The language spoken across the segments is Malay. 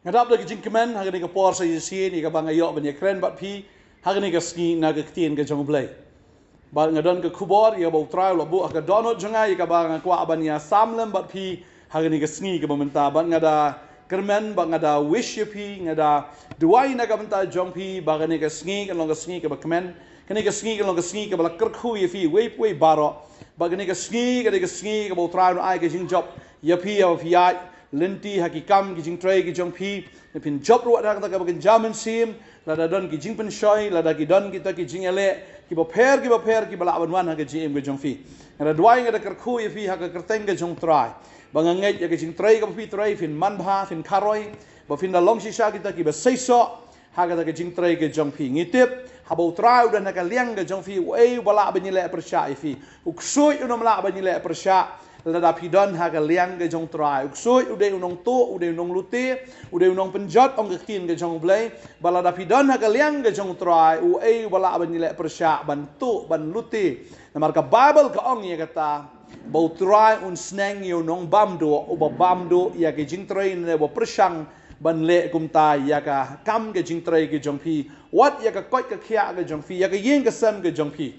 ngadap da kijing kemen hagani ka por sa yisi ni ka bangayo ban kren bat phi hagani ka ski na ka tien ka jong blai ba ngadon ka khubor ya bo trai lo bu ka donot jangai ka bang kwa ban ya samlem bat phi hagani ka ski ka bamenta ban ngada kermen ba ngada wish phi ngada duai na ka banta jong phi ba gani ka ski ka long ka ski ka ba kemen kani ka ski ka long ka ski ka ba kar khu ya phi we baro ba gani ka ski ka bo trai no ai ka jing job ya phi ya lenti hakikam ki jing tray ki jong phi ne pin job ru da ka ba jamin sim la da don ki jing pen shoi la da ki don ki ta ki jing ele ki ba pher ki ba la ban wan ha ka jim ki jong phi ngada dwai ngada kar khu ya phi ha ka kerteng ka jong trai ba ngai ya ki jing tray ka phi tray fin man bha fin kharoi ba fin da long shisha ki ta ki ba seiso ha ka jing tray ka jong phi ngitip ha bo trai da na ka liang ka jong phi ei ba la ba ni le persha phi uksoi unom la ba ni le persha la pidon ha ka liang ke jong trai uksoi ude unong to ude unong lute ude unong penjot ong ke kin ke jong blai bala da pidon ha ka liang ke jong trai u ei wala ban nile persya ban tu ban lute namar ka bible ka ong ye kata bo trai un sneng yo nong bamdo u ba bamdo ya ke jing trai ne bo persang ban le kum ta ya ka kam ke jing trai ke jong phi wat ya ka koi ka khia ke jong phi ya ka yin ka sam ke jong phi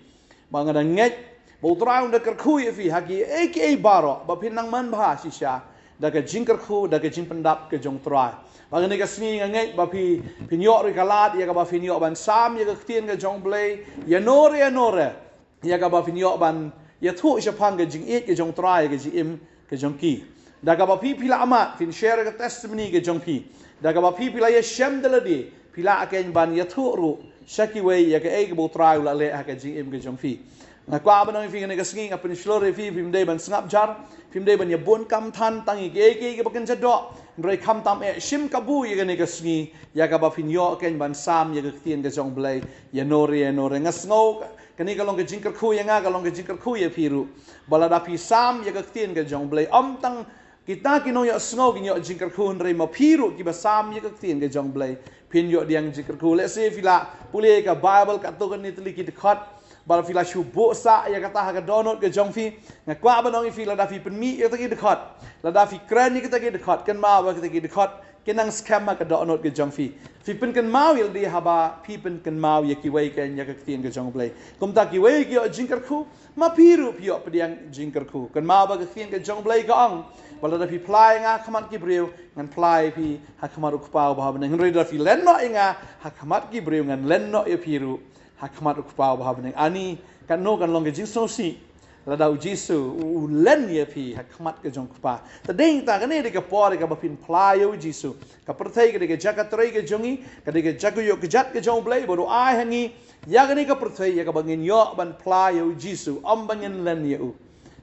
ba ngada nget bo trai un da kar khu ye phi hagi aka baro ba phin nang man bha shisha da ka jing kar khu da ka jing pendap ke jong trai ba ngani ka sni ngai ba phi pinyo ri kalat ya ka ba pinyo ban sam ya ka tien ke jong blai ya nore ya ka ba pinyo ban ya thu sha phang ke jing et ke jong trai ke ji im ke jong ki da ka ba phi pila ama fin share ka testimony ke jong phi da ka ba phi pila ya shem de la di pila ken ban ya thu ru shaki we ya ka e ke bo trai la le ha ka ji im ke jong phi na kwa ba nang fi ne ka sing apin shlore fi phim dei ban snap jar phim dei ban ya bon kam than tang i ke ba ken jado roi kham tam e shim kabu ye ne ka sing ya ka ba fin yo ken ban sam ye ka tien ka jong blai ya nore ngas ngo kani ka long ka jing ka khu ya nga ka long ka jing ka khu ye phi ru bala da phi sam ye ka tien ka jong blai om tang kita ki no ya snow ki yo jing ka khu rei ma phi ru ki ba sam ye ka tien ka jong blai phin yo diang jing ka khu le se fila pule ka bible ka to ka ni tli ki khat bala fila shu bo sa ya kata ha ka donot ke jong phi nga kwa ba nong fila da phi pen mi ya ta ki dekat la da phi kran ni kita ki dekat kan ma ba kita ki dekat kenang scam ma ka donot ke jong phi pen kan ma wil di ha ba phi pen kan ma ya ki wei kan ya ka tien ke jong blai kum ta ki wei ki jing kar khu ma phi ru phi yo pediang jing kar khu kan ma ba ka tien ke jong blai ka ong bala da phi plai nga khamat ki breu ngan plai phi ha khamat uk pau ba ba nang ri da phi len no inga ha khamat ki breu ngan len no ya phi ru hakmat ukpau bahabening ani kan no kan long ke jing so si la dau jisu u len ye phi hakmat ke jong kpa ta ding ta kan ne de ka por ka bapin playo jisu ka perthai ke de jagat trai ke jongi ka de jagu yo ke jat ke jong blai bodo ai hangi ya kan ne ka perthai ya ka bangin yo ban playo jisu am bangin len ye u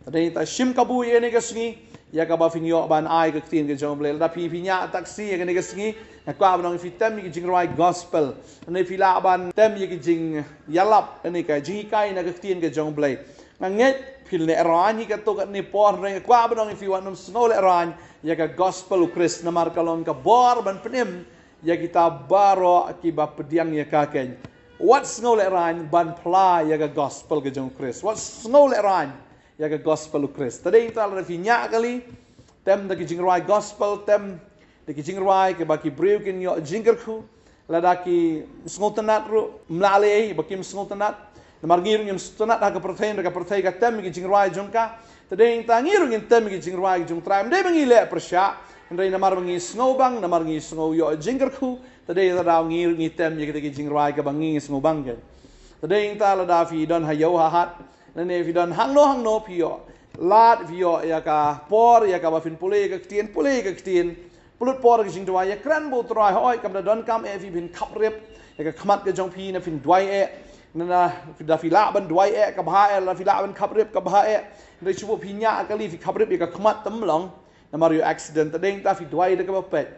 ta ding ta shim kabu ye ne ka singi ya ka ba fin yo ban ai ka tin ke jong blai da phi nya taksi ya kan ne ka singi na kwa banong fi tem ki jing right gospel ne fi la ban tem ki jing yalap ne ka jing kai na ka tien ke jong blai nget phil ne ran hi ka to ka ne por ne kwa banong fi wanum snow le ran ya ka gospel Christ na mar kalon ka bor ban penim ya kita baro ki ba pediang ya ka ken what snow le ran ban pla ya ka gospel ke jong Christ what snow le ran ya ka gospel Christ tadi ta la fi nya kali tem da ki jing right gospel tem de ki jing rai ke baki breu kin yo jingker khu la da ki sngotanat ru mlale bakim sngotanat na margir ngim sngotanat ha ka protein ka tem ki jing rai jongka tadeng tangir ngin tem ki jing rai jong tram de bangi le persya ndai na mar bangi snobang na mar ngi sngo yo jingker khu tadeng da ngir ngi tem ki jing rai ka bangi snobang ke tadeng ta la da fi don ha yo ha hat ne fi don hang no pi yo lat fi yo ya ka por ya ka ba fin pule ka tien pulut por ke jing dwai ya kran bo trai hoi kam da don kam e fi bin khap rep ya ka khmat ke jong phi na fin dwai e na da fi la ban dwai e ka bha e la fi la ban khap rep ka bha e dei chu phi nya ka li fi khap rep ya ka khmat tam long na mario accident ta deng ta fi dwai de ka ba pet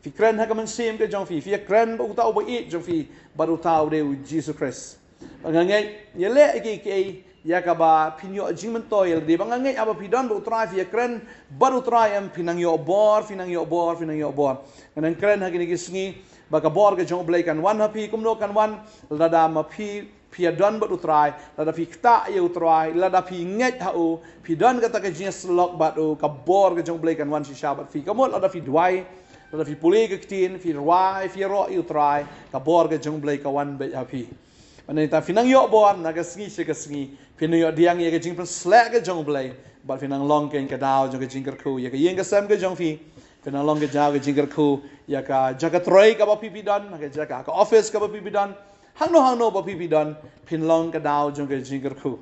fi kran ha ka man sim ke jong fi kran bo ta bo e jong fi baru tau de Jesus Christ ngai ye le ke ya ka ba pinyo jing men toil di bang ngai aba pidon bo try fi kren baru try am pinang yo bor ngan kren ha gini gisngi ba ka bor ke jong blai kan wan ha pi kum no kan wan la da ma pi don baru try la da fi kta yo try la da pi nget ha u pi don ka ta ka jing slok ba u ka bor ke jong blai kan wan si shabat fi ka mo la da fi dwai Tada fi puli ke ktin fi rwai fi ro yu trai ka bor ke jong blai ka wan be api. Mana ta finang yo bor na ka sngi se ka sngi finang yo diang ye ke jing pen slek ke jong blai bat finang long ken ka dau jong ke jing ker khu ye ke yeng ke sam ke jong fi finang long ke jaw ke jing ker khu ya ka jaga troi ka ba pipi don ka jaga ka office ka ba pipi don hang no ba pipi don pin long ka dau jong ke jing ker khu.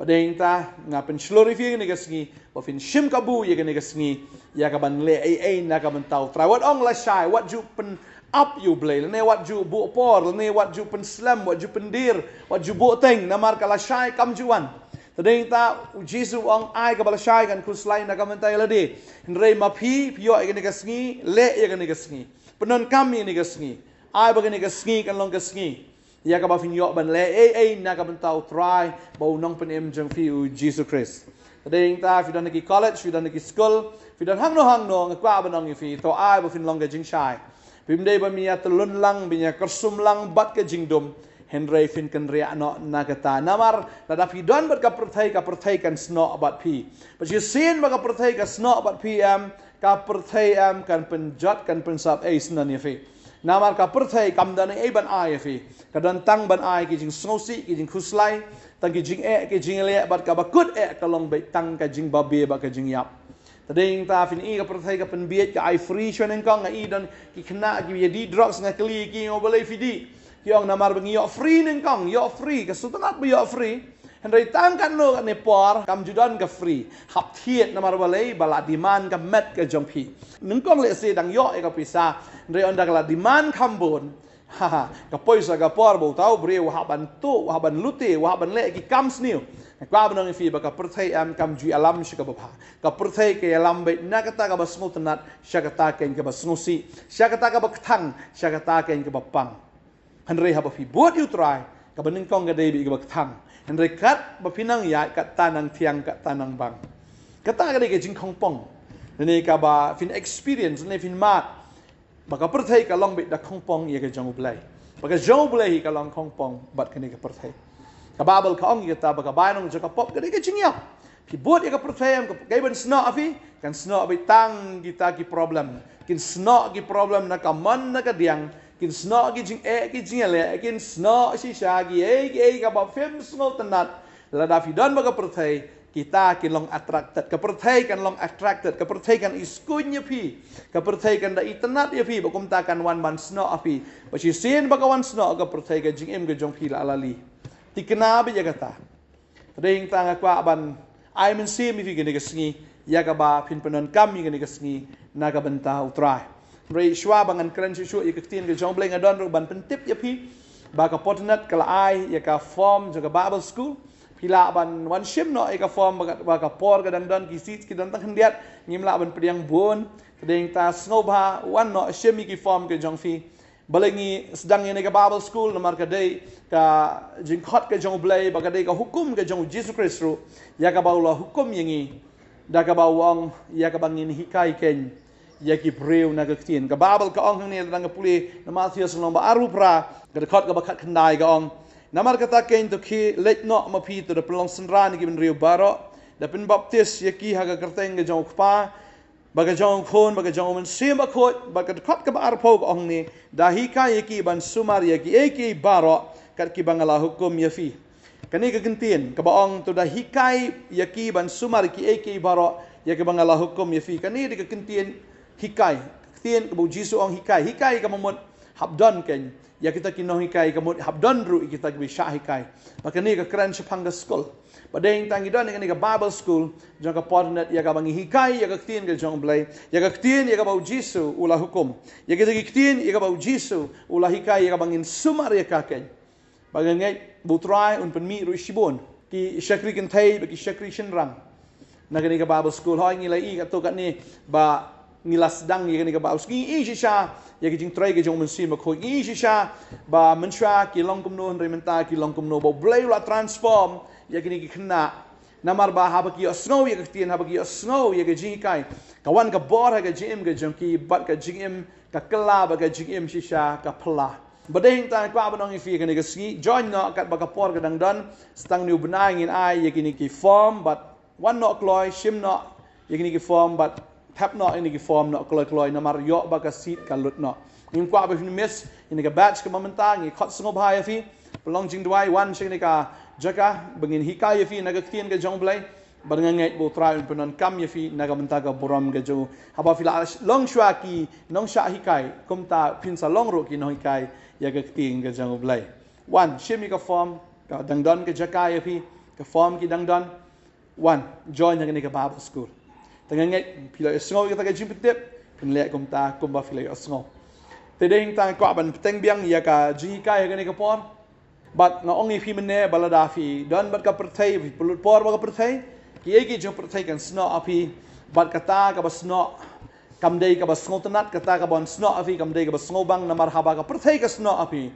Badeng ta ngapen shlori fi ni gasngi ba fin shim kabu ye ni gasngi ya ka ban le ai na ka ban tau try what ong la shai what ju pen up you blay ne what ju bu por ne what ju pen slam what ju pen dir what ju bu teng na mar ka la shai kam juan tadeng ta jisu ong ai ka bala shai kan ku slai na ka man tai la de rei ma phi yo ye ni gasngi le ye ni gasngi penon kam ye ni gasngi ai ba ni gasngi kan long gasngi ya ka ba fin yo ban le na ka ban tau try ba nong pen em jeng fi Jesus Christ tadeng ta fi don ki college fi don ki school fi don hang no ngakwa ban ong fi to ai ba fin long ga jing shai bim dei ba mi ya telun lang bi nya kersum lang bat ke jing dum henry fin kan ria no na kata namar da fi don bat ka perthai kan sno bat pi but you seen ba ka perthai ka sno bat pi ka perthai kan penjat kan pensap snan ni fi namar ka perthai kam dan ban ai fi kadan tang ban ai ki jing snosi ki jing khuslai tang ki jing ki jing le bat ka bakut ka long be tang ka jing babe ba ka jing yap tadeng ta fin ka perthai ka pen biet ka ai free shwen kong ai dan ki kena ki di drugs nga kli ki ngobale fidi ki ong namar bengi yo free nen kong yo free ka sutangat be yo free hendai tang kan no ne por kam judan ka free hap thiet namar balai bala diman ka met ka jong pi nung kong le se dang yo ka pisa hendai on la diman kambon ka poisa ka por bo tau bre wa ban tu wa ban lute wa ban le ki kam sniu ka ban ngi fi ba ka perthai kam ju alam shi ka ba ka perthai ke alam be na ka ta ka ba smut nat sha ka ta ken ka ba snusi sha ka ta ka ba thang sha ka ta ken ka ba pang hendai ha ba fi buat you try ka ban kong ka dei bi ka ba thang hendai kat ba pinang ya kat tanang tiang kat tanang bang kata ka dei ke jing khong pong ne ka ba fin experience ne fin mat baka perthai ka long bit da khong pong ye ka jong blai baka jong blai ka long khong pong bat ka ni ka perthai ka babel ka ong ye ta baka bai nong jaka pop ka ni ka jingyap pi bot ye ka perthai ka kai ban sno afi kan sno bi tang kita ki problem kin sno ki problem na ka man na ka diang kin sno ki jing ki jing le kin sno si sha ki ka ba fem sno tanat la da fi don baka perthai kita kin long attracted ka perthai kan long attracted ka perthai kan iskunya pi ka perthai kan da itanat ya pi bakum ta kan wan man sno api ba si sin baka wan sno ka perthai ka jing em ka jong pi la alali ti kena bi ya kata ring tanga kwa ban ai men sim mi fi ka ni ka sngi ya ka ba pin penon kam mi ka ni ka sngi na ka banta utrai rei shwa bangan kran shu ya ka tin ka jong bleng adon ro ban pentip ya pi ba ka potnat kala ai ya ka form jo ka bible school pila ban wan shim no eka form ba ka por ka dan ki sit ki dan tang hendiat ngimla ban priang bon kedeng ta snobha wan no shim ki form ke jong fi balengi sedang ni ka bible school nomor ka dei ka jing khot ka jong blai ba ka dei ka hukum ka jong Jesus Christ ru ya ka ba Allah hukum yangi da ka ba wang ya ka bangin hikai ken ya ki breu na ka tin ka bible ka ong ni dang ka puli na Matius no ba aru pra ka khot ka ba khat khandai ka ong namar kata kain to ki let no ma pi to the pelong senran given rio baro da pin baptis ye ki ha ga kerteng ga jong pa ba ga jong khon ba ga jong men sim ba khot ba ga khat ka ar phog ong ni da hi ka ye ki ban sumar ye ki baro kat ki bangala hukum ye fi kani ka gentin ka ba ong to da hi kai ye ki ban sumar ki baro ye ki bangala hukum ye fi kani di ka gentin hi kai tien ka bu jisu ong hi kai ka momot habdon ken ya kita kino hikai kamut habdon ru kita bi sha hikai maka ni ka kran shapanga school badeng tangi don ni ka bible school jong ka pornet ya ka bangi hikai ya ka tin ka jong blai ya ka tin ya ka bau jisu ula hukum ya kita tin ya ka bau jisu ula hikai ya ka bangin sumar ya ka ken bagangai butrai un penmi ru shibon ki shakri ken thai ki shakri shinrang na ka bible school hoi ngi lai ka to ka ni ba ngilas dang ye ni ka ba uski sha ye ki jing trai ke jong men si ma khoi sha ba men sha ki long kum no rementa ki long kum no bo blai la transform ye ki ni ki khna namar ba ha ba ki snow ye ki tien ha ba ki snow ye ki jing kai kawan ka bor ha ka jim ke jong ki bat ka jing em ka kala ba ka jing em sha ka pla badeng ta kwa ba nong fi ka ni ka ski join no kat ba ka por ka dang dan stang new benai ngin ai ye ki ni ki form but one no kloi shim no ye ki ni ki form but tap no ini ki form no kloi na mar yo ba ka seat ka lut no ngin kwa ba fi miss ini ka batch ka mamanta ngi khot sngo bhai fi pelong jing dwai wan sing ni ka jaka bengin hikay fi naga kien ka jong blai barang ngai bo tra un penon kam ye fi naga menta ka boram ga jo haba fi la long shwa ki nong sha hikay kum ta pin sa long ro ki no hikay ya ga kien ka jong blai wan shimi ka form ka dangdon ka jaka ye fi ka form ki dangdon wan join nga ni ka Bible school tanga ngai pila sngo ka ta jimpitep kun le kum ta kum ba fila sngo te ding ta kwa ban teng biang ya ka ji ka ya ni ka form but nga ongi fi mene balada fi don bat ka perthai fi pulut por ba ka perthai ki eki jong perthai kan sno api bat kata ka basno kam dei ka basngo tanat kata ka bon sno api kam dei ka basngo bang na marhaba ka perthai ka sno api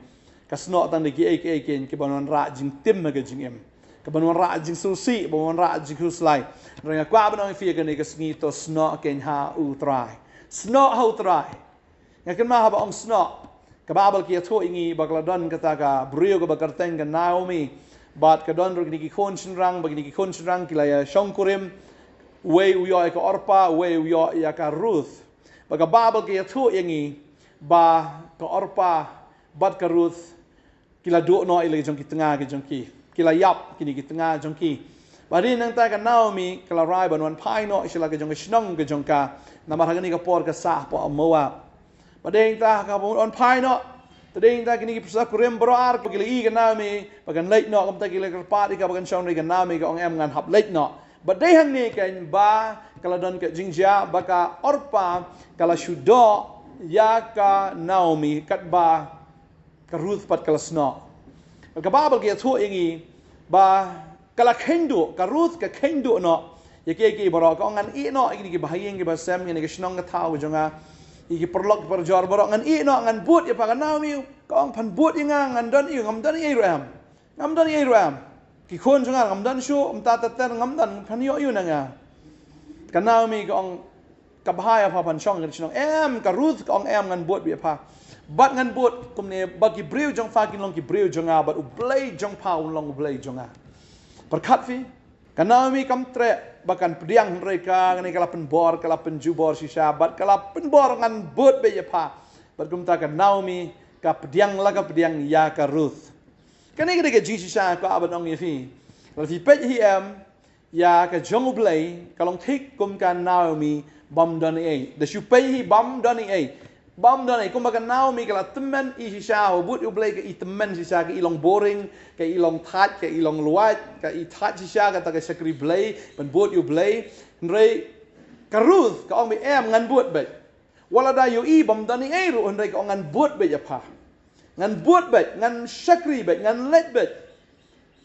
ka sno tan de ki eki ki bon ra jing tim ma ga jing em ka bon ra jing susi bon ra jing huslai nga kwa ban ongi fi ga ni ka sngi to sno ken ha u trai sno ha u trai nga ken ma haba ong sno kababal kia to ingi bagladon kata ka brio ka bakarteng ka Naomi bat ka don rog niki kon shinrang bag niki kon shinrang kilaya shongkurim we uyo ka Orpa we uyo ya ka Ruth baga babal kia to ingi ba ka Orpa bat ka Ruth kila do no ile jong ki tengah ke jong ki kila yap kini ki tengah jong ki bari nang ta ka Naomi kala rai ban wan pai no isila ke jong ka shnong ke jong ka namar hagani ka por ka sah po moa badeng ta ka on pai no tadeng ta kini psa kurem broar ko kili ga nami bagan late no kam ta kili ka party ka bagan shong ga nami ka ong em ngan hap late no badeng hang ni kan ba kala don ka jingja baka Orpa kala shudo ya ka Naomi kat ba ka Ruth pat kala sno ka babal ke thu ingi ba kala kendo ka Ruth ka kendo no yake ki baro ka ngan i no iki ki bahayeng ki basam ni ka shnong ka thau jonga iki perlok perjor borok ngan i no ngan but ya pakan Naomi ka ong pan but inga ngan don i ngam don i ram ki khon junga ngam don shu ta ta ngam don pan yo yu nanga ka Naomi ka ong ka bahaya pa pan shong ngan em ka Ruth ka ong em ngan but bi pa bat ngan but kumne bagi breu jong fa kin long ki breu jonga bat u blai jong pa long blai jonga perkat fi ka Naomi kam tre bahkan pediang mereka ngani kala penbor kala penjubor si sabat kala penbor ngan but be pa berkum ta ka Naomi ka pediang la ka pediang ya ka Ruth kani ke Jesus sa ka abad ong yefi la fi pet hi em ya ka jong blai kalong thik kum ka Naomi bam don e the shu pe hi bam don e bam don e kum ka Naomi kala temen i si sa but u blai ka i temen si sa ka ilong boring ka ilong that ka ilong luat ka i that si sa ka ta ka sakri blai ban but u blai nrei ka Ruth ka ong bi em ngan but be wala da yu i bam don e ru nrei ka ong ngan but be ya pa ngan but be ngan sakri be ngan let be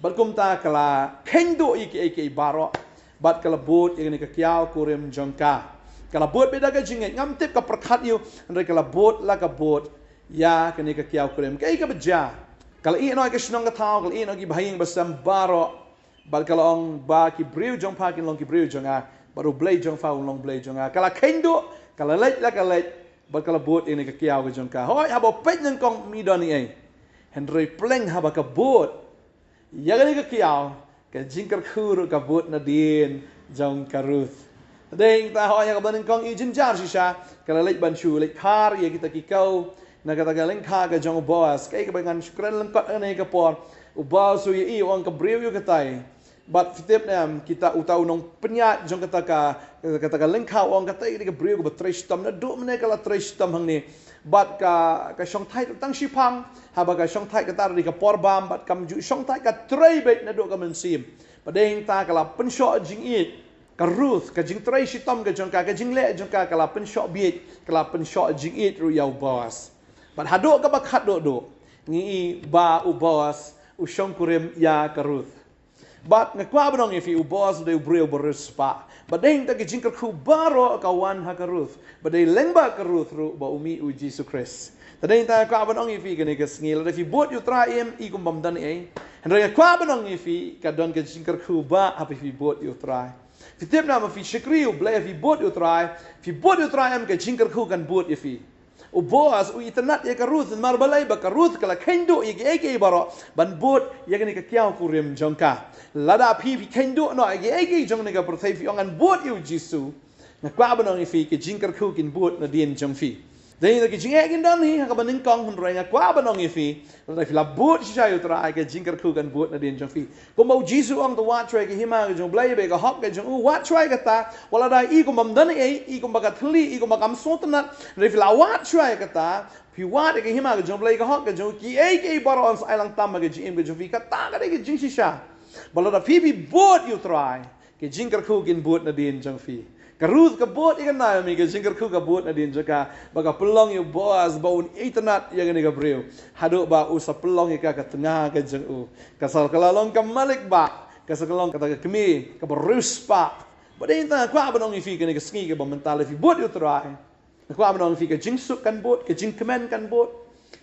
berkum ta kala kendo i ke baro bat kala but i ka kiao kurim jongka kala bot beda ka jinget ngam tip ka perkat yu andre kala bot la ka bot ya kani ka kiau kurem kai ka beja kala i no ka shnong ka thau kala i no ki bhaying basam baro bal kala ong ba ki breu jong pa kin long ki breu jonga baru blai jong fa long blai jonga kala kendo kala let la ka let bal kala bot ini ka kiau ka jongka hoi habo pet nang kong mi doni ai henry pleng haba ka bot ya kani ka kiau ka jingkar khuru ka bot na din jong ka Ruth deng ta ho ya ka ban kong i jin jar shisha kala lek ban shu lek khar ye kita ki kau na kata ka leng kha ka jong Boaz kai ka bangan shukran lang kot ane ka por u Boaz yu i ong ka breu yu katai but fitep nam kita utau nong penyat jong kata ka leng kha ong katai ka breu ka tresh tam na do mene kala tresh tam hang ni but ka shong thai tang shipang ha ba ka shong thai ka tar di ka por bam but kam ju shong thai ka trei bet na do ka men sim padeng ta kala pensho jing i ka Ruth ka jing trai shitom ka jong ka jing le jong ka kala pen shot biet kala pen shot jing it ru yau Boaz but hado ka ba khat do ngi ba u Boaz u shong kurim ya ka Ruth but ngakwa banong if u Boaz de breu borus pa but ding ta ka jing ka khu baro ka wan ha ka Ruth but de lengba ka Ruth ru ba umi u Jesus Christ tadeng ta ka banong if ka ne ka ngil if bot you try em i kum bam dan e and ngakwa banong if ka don ka jing ka khu ba ha if bot you try Fitip nama fi shikri u blai fi bot utrai am ke jingkar khu kan bot fi u Boaz u itanat ya ka Ruth mar balai ba ka Ruth kala kendo ye ke baro ban bot ya ni ka kiau kurim jongka lada fi kendo no ye jong ni ka prothai fi ongan bot u Jisu ngakwa banong ifi ke jingkar ku kin but na din jong fi dei na ke jinge kin don hi ka baning kong hun roi ngakwa banong ifi na fi la but shi chayu tra ke jingkar ku kan but na din jong fi ko mau jisu ang to wat trai ke hima ke jong blai be ka hok ke jong wat trai ka ta wala dai i ko mam dan i ko baka thli i ko makam sotna re fi la wat trai ka ta fi wat ke hima ke jong blai ka hok ke jong ki ke baron sa ilang tam ke jim ke jong fi ka ta ka ke jing shi sha wala da fi but you try ke jingkar ku kin but na din jong fi Karut kabut ikan na mi ke jingkar ku kabut na din jaka baga pelong yu boas baun internet yang ni gabriel hadu ba usa pelong ika ka tengah ke jeng u kasal kalalong ka malik ba kasal kalong kata kemi ka berus pa badai ta kwa banong ifi ke ni ke sngi ke mental ifi but yu try kwa banong ifi ke jingsuk kan but ke jingkemen kan but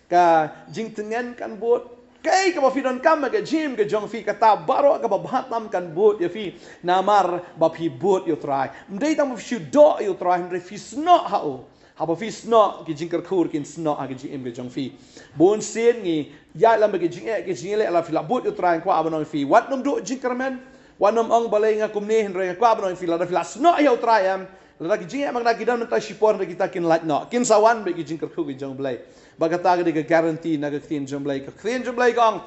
ka jingtengen kan but kay ka fi don kam ke jim ke jong fi kata baro ka bahatam kan but ya fi namar ba fi but you try mdei tam fi do you try mdei fi sno ha ba fi sno ke jingkar khur kin sno a ke jim ke jong fi bon sen ngi ya lam ke jing le ala fi la but you try kwa abanong fi wat nom do jingkar men wanom ang balay nga kumni henre kwa abanong fi la sno you try am la ke jing mag na kidan ta shipon kita kin lat no kin sawan be ke jingkar khur ke jong blai bagataga de guarantee na gaktin jumblay gong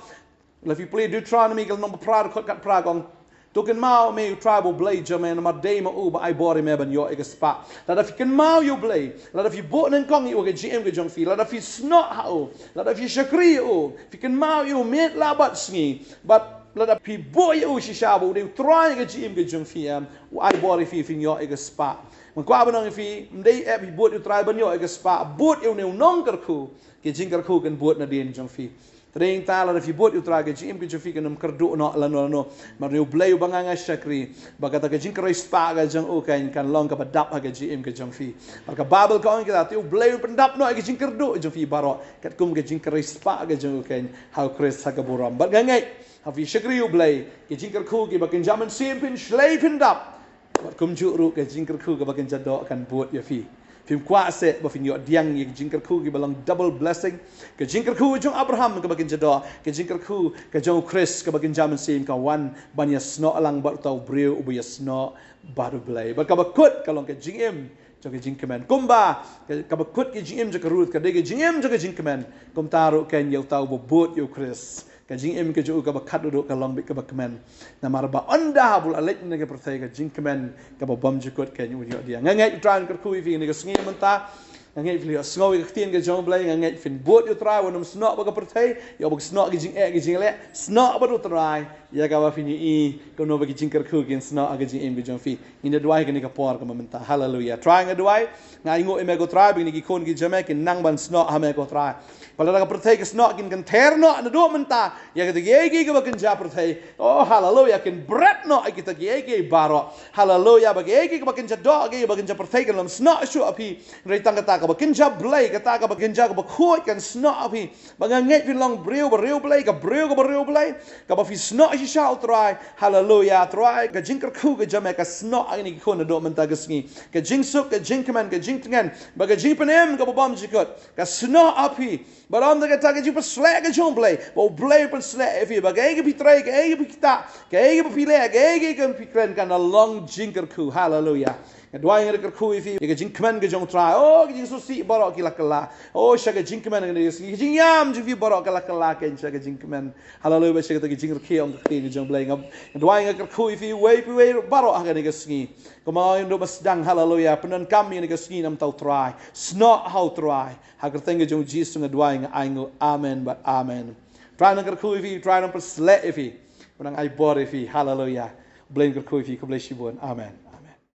la fi play Deuteronomy gal number prad kat pragong token mau me tribal blade jamen ma day ma u ba I body me ban yo ega spa la da fi ken mau you blay la da fi bo nen kong you ge gm ge jong fi la da fi snot ha o la da fi shakri o fi ken mau you met la bat sngi but la da fi bo you shi shabu de try ge gm ge jong fi I body fi yo ega spa kwa banong fi mdei ep hi buat you try ban yo ega spa buat you ne nong kar ku ke jingkar ku kan buat na din jong fi tring ta la fi buat you try ke jim ke jong fi kan kardu no la no mar you blay banganga shakri bagata ke jingkar spa ga jong o kan long ka badap ha ke jim ke jong fi mar ka babel ka ong kita tu blay pendap no ke jingkar du jong fi baro kat kum ke jingkar spa ga jong kan how chris ha ka buram ba ngai ha fi shakri you blay ke jingkar ku ke bakin jaman simpin shlay pendap wat kum juru ke jingkar ku ke bakin jado kan buat ya fi film kuasa ba fin yo diang ye jingkar ku ke balang double blessing ke jingkar ku jong Abraham ke bakin jado ke jingkar ku ke jong Chris ke bakin jaman sim ka wan banya sno alang ba tau breu ubu ya sno baru blay ba ka bakut kalong ke jingem jong ke jingkemen kumba ka bakut ke jingem jong karut ka de ke jingem jong ke jingkemen kum taru ken yo tau bo buat yo Chris ka jingem ke jo ka bakat do ka long bik ka bakmen na marba onda bul alet ne ke pertai ka jingkemen ka bam jukut ke nyu dia ngai tran ka kui fi ne ka sngi menta ngai fi sngowi ka tien ke jong blai ngai fin buat yo try wonum sno ba ka pertai yo ba sno ke jing le sno ba do try ya ka ba fini I ko no ba ki jingkar ku kin sno aga jing ke jong fi ina duai ka ne ka por ka menta hallelujah try nga duai ngai ngo e me ko try bi ni ki kon ki jame kin nang ban sno ha me ko try Kalau nak percaya ke snot kin kan terno anda dua mentah ya kita gigi ke bagian jawab percaya oh haleluya kin berat no kita gigi baro haleluya bagi gigi ke bagian jadok gigi bagian jawab percaya kan snot syu api reitang kata ke bagian jawab belai kata ke bagian jawab bakut kan snot api bagian nget long breu belai ke breu belai ke bafi snot si shau try haleluya try ke jingkar ku ke jame ke snot ini ke kona dua mentah ke sengi ke jingsuk ke jingkeman ke jingtengan bagi jingpenem ke babam jikut ke snot api Baram da kata ke jipa slek ke jom play. Bo play pen slek efi bagai ke pitrai ke ege kita ke ege pile ke ege ke pikren kan a long jingkar ku hallelujah. Dua yang ada kerku ifi ke jingkemen ke jong try oh ke jing susi barok kila kala oh syaga jingkemen ke jing yam jing fi barok kala kala ke syaga jingkemen hallelujah ba syaga ke jing ke ong ke jong play ngam dua yang ada kerku ifi way barok ha ke sengi kemau ndo masdang hallelujah penan kami ke sengi nam tau try snot how try ha kerteng jong Jesus dua yang aingo amen but amen try nang kerku ifi try nang perslek ifi penang ai bor ifi hallelujah blame kerku ifi ke bless you amen